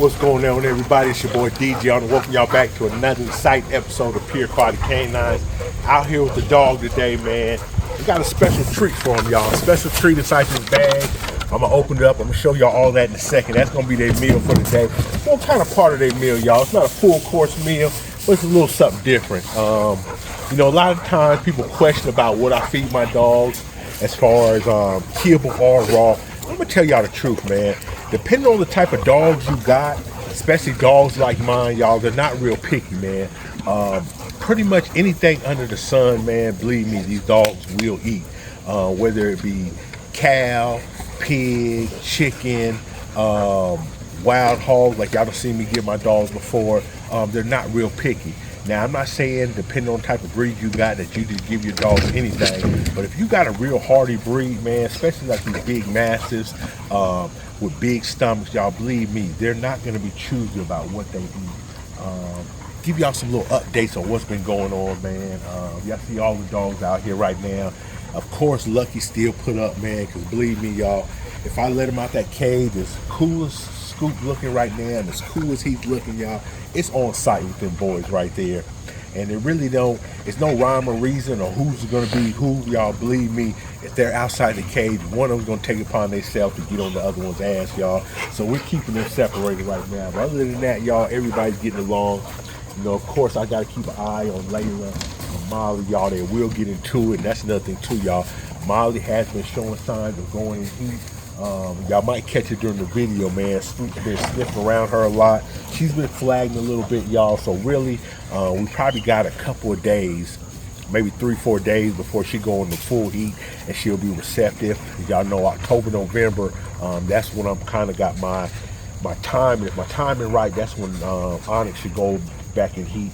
What's going on, everybody? It's your boy DJ. I want to welcome y'all back to another exciting episode of Pure Quality Canines. Out here with the dog today, man. We got a special treat for him, y'all. A special treat inside this bag. I'm going to open it up. I'm going to show y'all all that in a second. That's going to be their meal for the day. Well, kind of part of their meal, y'all. It's not a full course meal, but it's a little something different. You know, a lot of times people question about what I feed my dogs as far as kibble or raw. I'm going to tell y'all the truth, man. Depending on the type of dogs you got, especially dogs like mine, y'all, they're not real picky, man. Pretty much anything under the sun, man, believe me, these dogs will eat. Whether it be cow, pig, chicken, wild hogs, like y'all done seen me give my dogs before, they're not real picky. Now, I'm not saying, depending on the type of breed you got, that you just give your dogs anything. But if you got a real hardy breed, man, especially like these big mastiffs with big stomachs, y'all, believe me, they're not going to be choosy about what they eat. Give y'all some little updates on what's been going on, man. Y'all see all the dogs out here right now. Of course, Lucky still put up, man, because believe me, y'all, if I let him out that cage, as cool as Scoop looking right now, and as cool as he's looking, y'all, it's on site with them boys right there. And it really don't, it's no rhyme or reason or who's going to be who, y'all. Believe me, if they're outside the cage, one of them's going to take it upon themselves to get on the other one's ass, y'all. So we're keeping them separated right now. But other than that, y'all, everybody's getting along. You know, of course, I got to keep an eye on Layla and Molly, y'all. They will get into it. And that's another thing, too, y'all. Molly has been showing signs of going in heat. Y'all might catch it during the video, man. Scoop's been sniffing around her a lot. She's been flagging a little bit, y'all. So really, we probably got a couple of days, maybe 3-4 days before she go into full heat and she'll be receptive. Y'all know October, November, that's when I'm kind of got my time. If my timing right, that's when Onyx should go back in heat.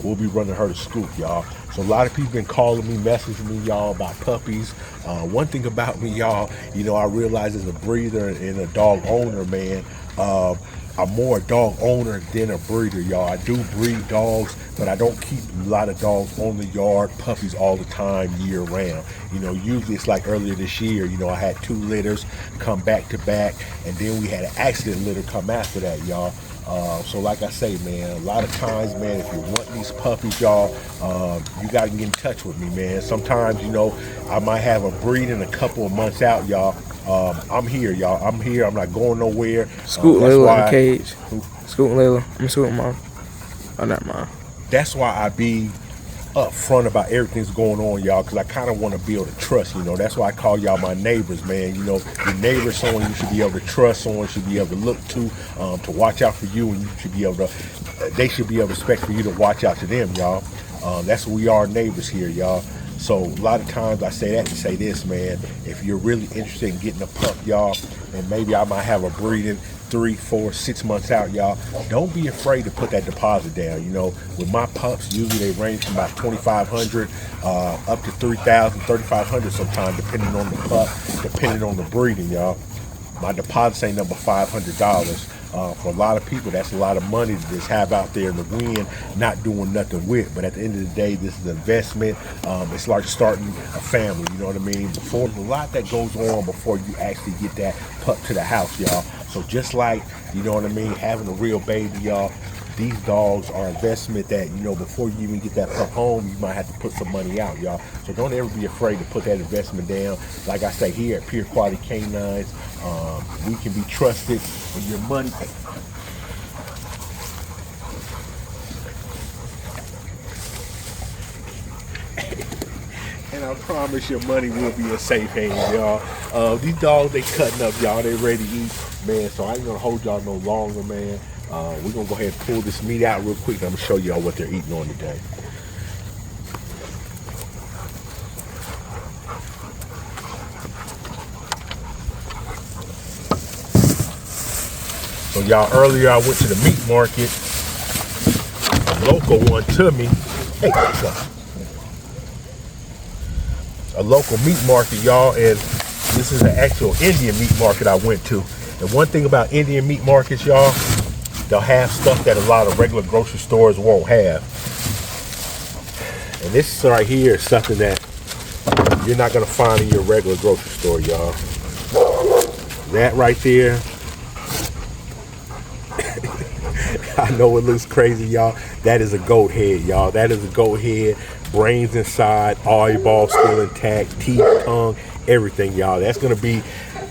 We'll be running her to Scoop, y'all. So a lot of people been calling me, messaging me, y'all, about puppies. One thing about me, y'all, you know, I realize as a breeder and a dog owner, man, I'm more a dog owner than a breeder, y'all. I do breed dogs, but I don't keep a lot of dogs on the yard, puppies all the time, year round. You know, usually it's like earlier this year, you know, I had 2 litters come back to back, and then we had an accident litter come after that, y'all. So like I say, man, a lot of times, man, if you want these puppies, y'all, you got to get in touch with me, man. Sometimes, you know, I might have a breed in a couple of months out, y'all. I'm here, y'all. I'm here. I'm not going nowhere. Scoot Layla in the cage. Scoot Layla. I'm scooting mom. Oh, not mom. That's why I be upfront about everything's going on, y'all, because I kind of want to build a trust, you know. That's why I call y'all my neighbors, man. You know, your neighbor's someone you should be able to trust, someone you should be able to look to watch out for you, and you should be able to, they should be able to expect for you to watch out to them, y'all. That's what we are, neighbors here, y'all. So a lot of times I say that to say this, man. If you're really interested in getting a pup, y'all, and maybe I might have a breeding 3, 4, 6 months out, y'all, don't be afraid to put that deposit down. You know, with my pups, usually they range from about $2,500 up to $3,000, $3,500 sometimes, depending on the pup, depending on the breeding, y'all. My deposits ain't number $500. For a lot of people, that's a lot of money to just have out there in the wind, not doing nothing with. But at the end of the day, this is an investment. It's like starting a family, you know what I mean? Before, there's a lot that goes on before you actually get that pup to the house, y'all. So just like, you know what I mean, having a real baby, y'all, these dogs are investment that, you know, before you even get that pup home, you might have to put some money out, y'all. So don't ever be afraid to put that investment down. Like I say, here at Pure Quality Canines, we can be trusted with your money. And I promise your money will be in safe hands, y'all. These dogs, they cutting up, y'all. They ready to eat, man. So I ain't gonna hold y'all no longer, man. We're gonna go ahead and pull this meat out real quick. And I'm gonna show y'all what they're eating on today. So y'all, earlier I went to the meat market. A local one to me. Hey, what's up? A local meat market, y'all, and this is an actual Indian meat market I went to. And one thing about Indian meat markets, y'all, they'll have stuff that a lot of regular grocery stores won't have. And this right here is something that you're not gonna find in your regular grocery store, y'all. That right there I know it looks crazy, y'all. That is a goat head, y'all. That is a goat head. Brains inside, eyeball still intact, teeth, tongue, everything, y'all. That's gonna be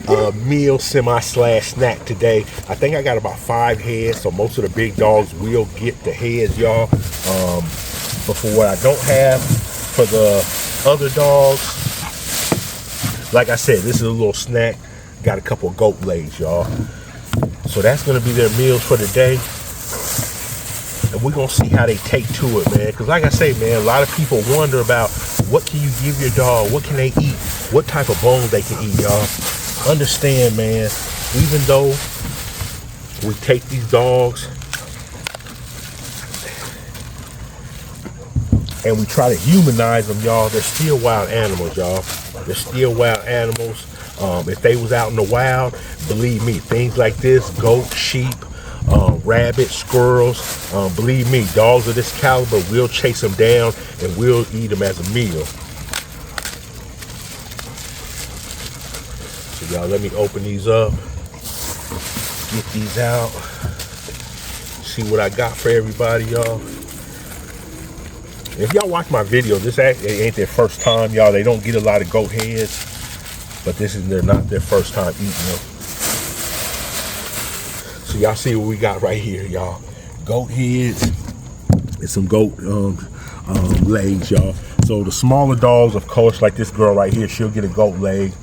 a meal semi/snack today. I think I got about 5 heads, so most of the big dogs will get the heads, y'all. But for what I don't have for the other dogs, like I said, this is a little snack. Got a couple of goat legs, y'all. So that's gonna be their meals for the day. And we're gonna see how they take to it, man. Because like I say, man, a lot of people wonder about what can you give your dog, what can they eat, what type of bones they can eat, y'all. Understand, man, even though we take these dogs and we try to humanize them, y'all, they're still wild animals, y'all. They're still wild animals. If they was out in the wild, believe me, things like this, goat, sheep, rabbits, squirrels, believe me, dogs of this caliber will chase them down and will eat them as a meal. So y'all, let me open these up, get these out, see what I got for everybody, y'all. If y'all watch my video, this ain't their first time, y'all. They don't get a lot of goat heads, but this is not their first time eating them. So y'all see what we got right here, y'all. Goat heads and some goat legs, y'all. So the smaller dogs, of course, like this girl right here, she'll get a goat leg.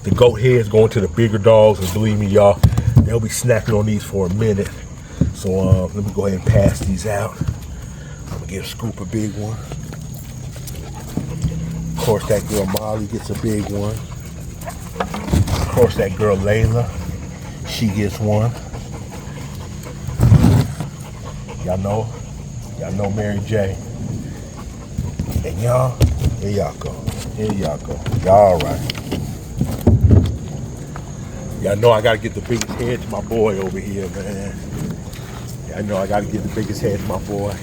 The goat heads going to the bigger dogs, and believe me, y'all, they'll be snacking on these for a minute. So let me go ahead and pass these out. I'm gonna get a scoop a big one. Of course, that girl Molly gets a big one. Of course, that girl Layla, she gets one. Y'all know Mary J. And y'all, here y'all go. Here y'all go. Y'all all right. Y'all know I gotta get the biggest head to my boy over here, man. Y'all know I gotta get the biggest head to my boy.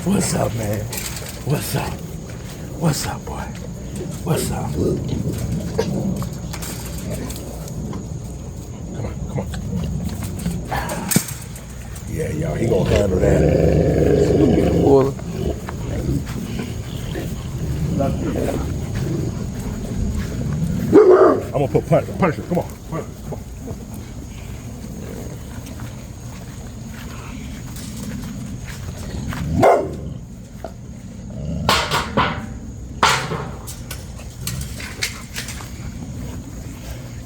What's up, man? What's up? What's up, boy? What's up? Come on. Yeah, y'all, he gonna handle that. I'm gonna put Punisher. Come on. Punisher, come on.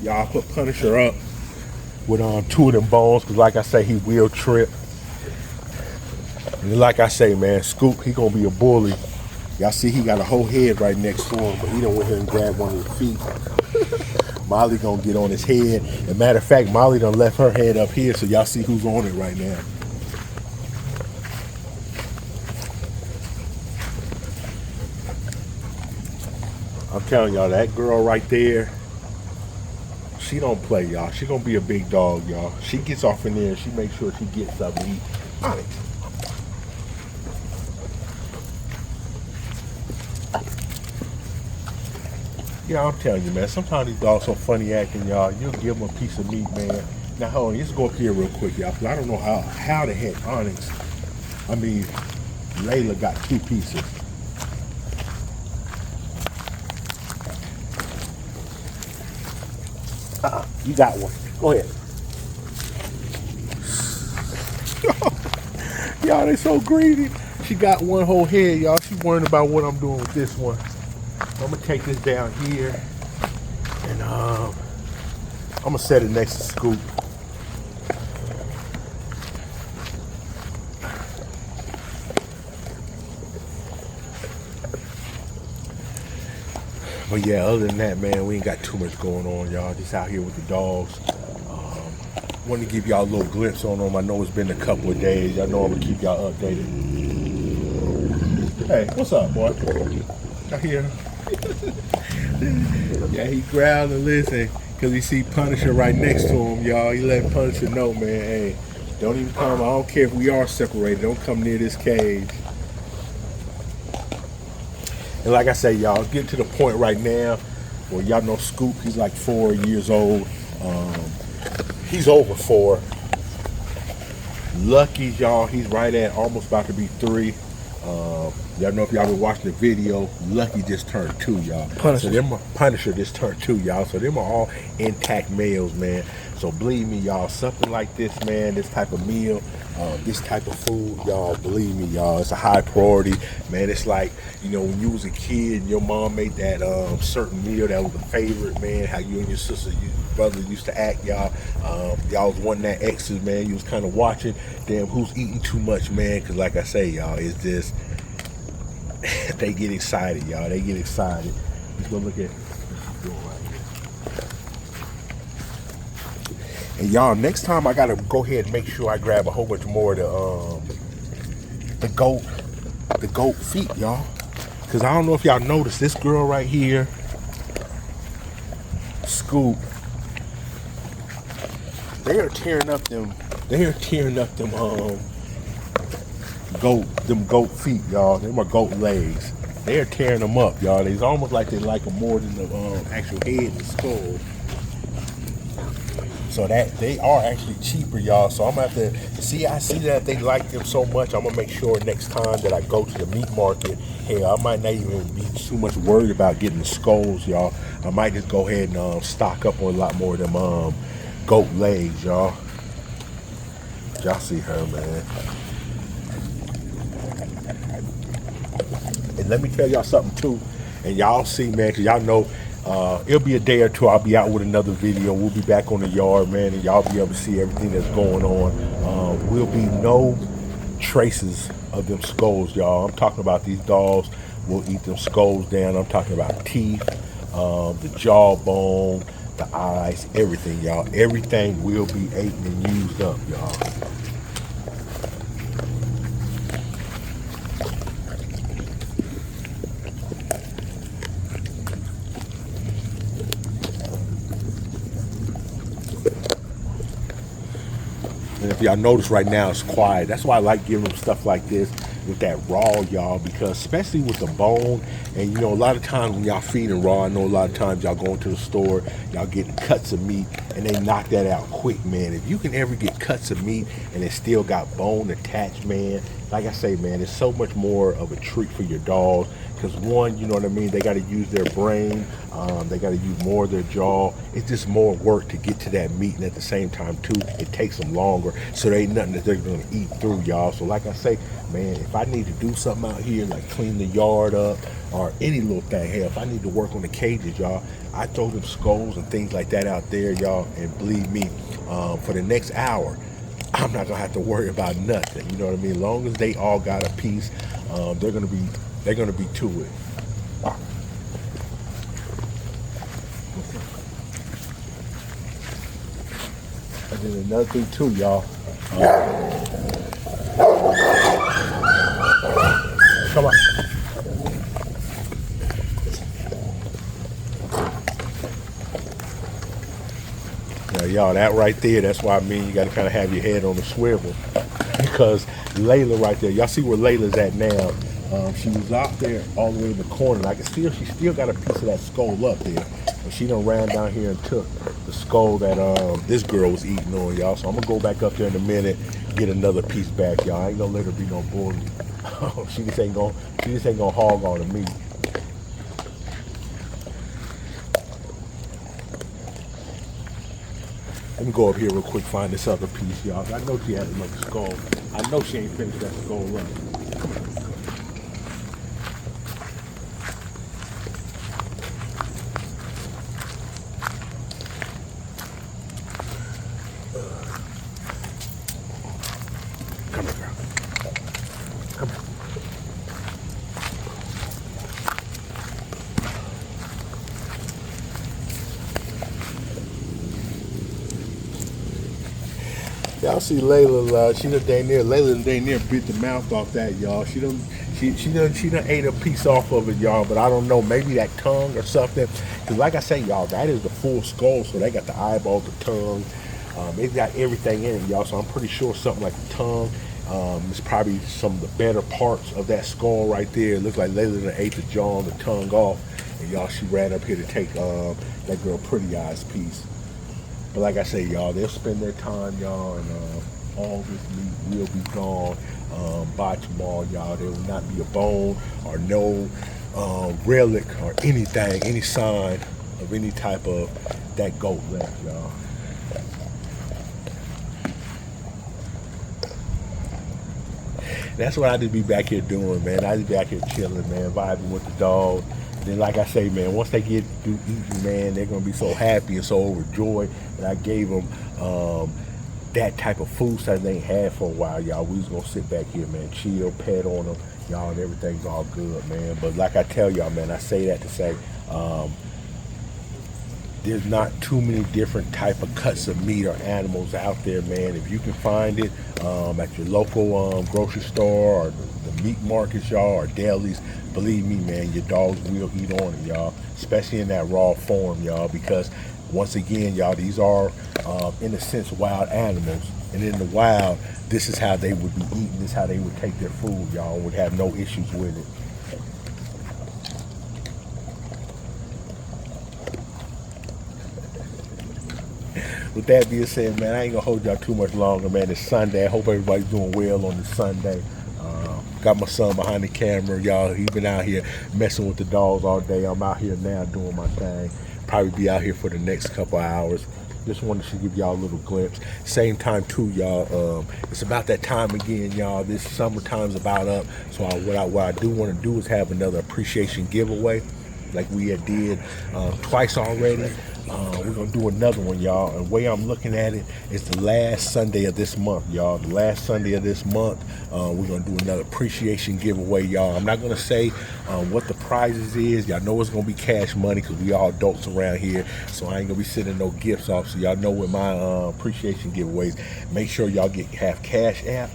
Y'all, put Punisher up with 2 of them bones, because like I say, he will trip. And like I say, man, Scoop, he gonna be a bully. Y'all see he got a whole head right next to him, but he done went here and grabbed one of his feet. Molly gonna get on his head. As a matter of fact, Molly done left her head up here, so y'all see who's on it right now. I'm telling y'all, that girl right there, she don't play, y'all. She gonna be a big dog, y'all. She gets off in there and she makes sure she gets something to eat. Molly. Yeah, I'm telling you, man, sometimes these dogs so funny acting, y'all. You'll give them a piece of meat, man. Now, hold on, let's go up here real quick, y'all, because I don't know how the heck Layla got 2 pieces. You got one. Go ahead. Y'all, they so greedy. She got one whole head, y'all. She worrying about what I'm doing with this one. I'm gonna take this down here, and I'm gonna set it next to Scoop. But yeah, other than that, man, we ain't got too much going on, y'all. Just out here with the dogs. Wanted to give y'all a little glimpse on them. I know it's been a couple of days. Y'all know I'm gonna keep y'all updated. Hey, what's up, boy? Y'all hear? Yeah, he growled and listen, because he see Punisher right next to him, y'all. He let Punisher know, man, hey, don't even come. I don't care if we are separated. Don't come near this cage. And like I say, y'all, getting to the point right now where y'all know Scoop, he's like 4 years old. He's over 4. Lucky, y'all, he's right at almost about to be 3. Y'all know if y'all been watching the video, Lucky just turned 2, y'all. Punisher. So them Punisher just turned 2, y'all. So them are all intact males, man. So believe me, y'all, something like this, man, this type of meal, this type of food, y'all, believe me, y'all, it's a high priority, man. It's like, you know, when you was a kid and your mom made that certain meal that was a favorite, man, how you and your sister, your brother used to act, y'all. Y'all was wanting that exes, man. You was kind of watching, damn, who's eating too much, man, because like I say, y'all, it's just, they get excited, y'all. They get excited. Let's go look at what she's doing right here. And y'all, next time I gotta go ahead and make sure I grab a whole bunch more of the goat feet, y'all. Cause I don't know if y'all noticed this girl right here, Scoop. They are tearing up them. They are tearing up them goat feet, y'all. Them are goat legs. They are tearing them up, y'all. It's almost like they like them more than the actual head and skull. So that they are actually cheaper, y'all. So I'm gonna have to see. I see that they like them so much. I'm gonna make sure next time that I go to the meat market, hell, I might not even be too much worried about getting the skulls, y'all. I might just go ahead and stock up on a lot more of them goat legs, y'all. Y'all see her, man. And let me tell y'all something too, and y'all see, man, because y'all know it'll be a day or two. I'll be out with another video. We'll be back on the yard, man, and y'all be able to see everything that's going on. Will be no traces of them skulls, y'all. I'm talking about these dogs will eat them skulls down. I'm talking about teeth, the jawbone, the eyes, everything, y'all. Everything will be eaten and used up, y'all. And if y'all notice right now, it's quiet. That's why I like giving them stuff like this with that raw, y'all, because especially with the bone, and you know, a lot of times when y'all feeding raw, I know a lot of times y'all going to the store, y'all getting cuts of meat, and they knock that out quick, man. If you can ever get cuts of meat and it still got bone attached, man, like I say, man, it's so much more of a treat for your dog. Because one, you know what I mean, they got to use their brain, they got to use more of their jaw. It's just more work to get to that meat, and at the same time too, it takes them longer, so there ain't nothing that they're gonna eat through, y'all. So like I say, man, if I need to do something out here, like clean the yard up or any little thing, hell, if I need to work on the cages, y'all, I throw them skulls and things like that out there, y'all, and believe me, for the next hour, I'm not gonna have to worry about nothing. You know what I mean? As long as they all got a piece, they're gonna be to it. And then another thing too, y'all. Come on. Now, y'all, that right there, that's why I mean you gotta kind of have your head on the swivel. Because Layla right there, y'all see where Layla's at now. She was out there all the way in the corner. I can see she still got a piece of that skull up there. But she done ran down here and took the skull that this girl was eating on, y'all. So I'm gonna go back up there in a minute, get another piece back, y'all. I ain't gonna let her be no bully. she just ain't gonna hog all the meat. Let me go up here real quick, find this other piece, y'all. I know she has another skull. I know she ain't finished that skull up. Come on. Come here, girl. Come here. Y'all see Layla, she done dang near bit the mouth off that, y'all. She done ate a piece off of it, y'all, but I don't know, maybe that tongue or something. Cause like I say, y'all, that is the full skull, so they got the eyeball, the tongue, it's got everything in it, y'all, so I'm pretty sure something like the tongue, it's probably some of the better parts of that skull right there. It looks like Layla done ate the jaw and the tongue off, and y'all, she ran up here to take that girl Pretty Eyes piece. But like I say, y'all, they'll spend their time, y'all, and all this meat will be gone by tomorrow, y'all. There will not be a bone or no relic or anything, any sign of any type of that goat left, y'all. That's what I just be back here doing, man. I just be back here chilling, man, vibing with the dog. Then, like I say, man, once they get through eating, man, they're gonna be so happy and so overjoyed that I gave them that type of food that they ain't had for a while, y'all. We was gonna sit back here, man, chill, pet on them, y'all, and everything's all good, man. But like I tell y'all, man, I say that to say, there's not too many different type of cuts of meat or animals out there, man. If you can find it at your local grocery store or the meat markets, y'all, or delis, believe me, man, your dogs will eat on it, y'all, especially in that raw form, y'all, because once again, y'all, these are in a sense wild animals, and in the wild, this is how they would be eating, this is how they would take their food, y'all, and would have no issues with it. With that being said, man, I ain't gonna hold y'all too much longer, man. It's Sunday. I hope everybody's doing well on this Sunday. Got my son behind the camera, y'all. He's been out here messing with the dogs all day. I'm out here now doing my thing. Probably be out here for the next couple of hours. Just wanted to give y'all a little glimpse. Same time too, y'all. It's about that time again, y'all. This summertime's about up. So what I do want to do is have another appreciation giveaway, like we had did twice already. We're gonna do another one, y'all. And the way I'm looking at it is the last Sunday of this month, y'all. The last Sunday of this month, we're gonna do another appreciation giveaway, y'all. I'm not gonna say what the prizes is. Y'all know it's gonna be cash money because we all adults around here. So I ain't gonna be sending no gifts off. So y'all know with my appreciation giveaways, make sure y'all have Cash App.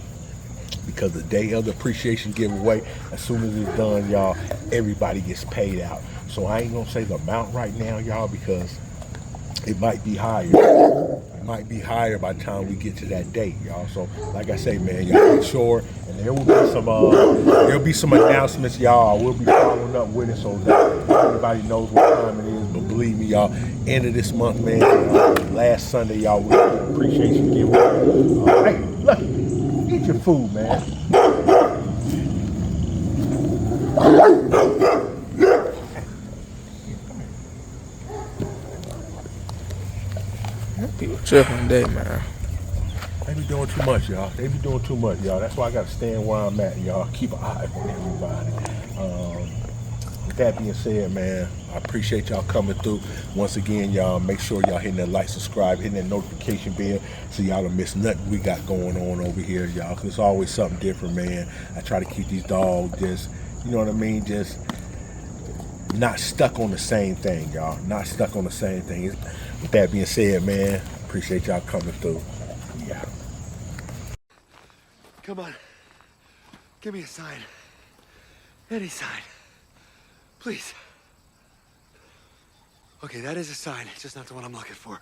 Because the day of the appreciation giveaway, as soon as it's done, y'all, everybody gets paid out. So I ain't gonna say the amount right now, y'all, because it might be higher. It might be higher by the time we get to that date, y'all. So, like I say, man, y'all make sure, and there will be some announcements, y'all. We'll be following up with it so that everybody knows what time it is. But believe me, y'all, end of this month, man, last Sunday, y'all, we'll appreciation giveaway. Hey, look, eat your food, man. People tripping today, man. They be doing too much, y'all. They be doing too much, y'all. That's why I got to stand where I'm at, y'all. Keep an eye on everybody. With that being said, man, I appreciate y'all coming through. Once again, y'all, make sure y'all hitting that like, subscribe, hitting that notification bell so y'all don't miss nothing we got going on over here, y'all. Cause it's always something different, man. I try to keep these dogs just, you know what I mean, just not stuck on the same thing, y'all. Not stuck on the same thing. With that being said, man, appreciate y'all coming through. Yeah. Come on. Give me a sign. Any sign. Please. Okay, that is a sign. It's just not the one I'm looking for.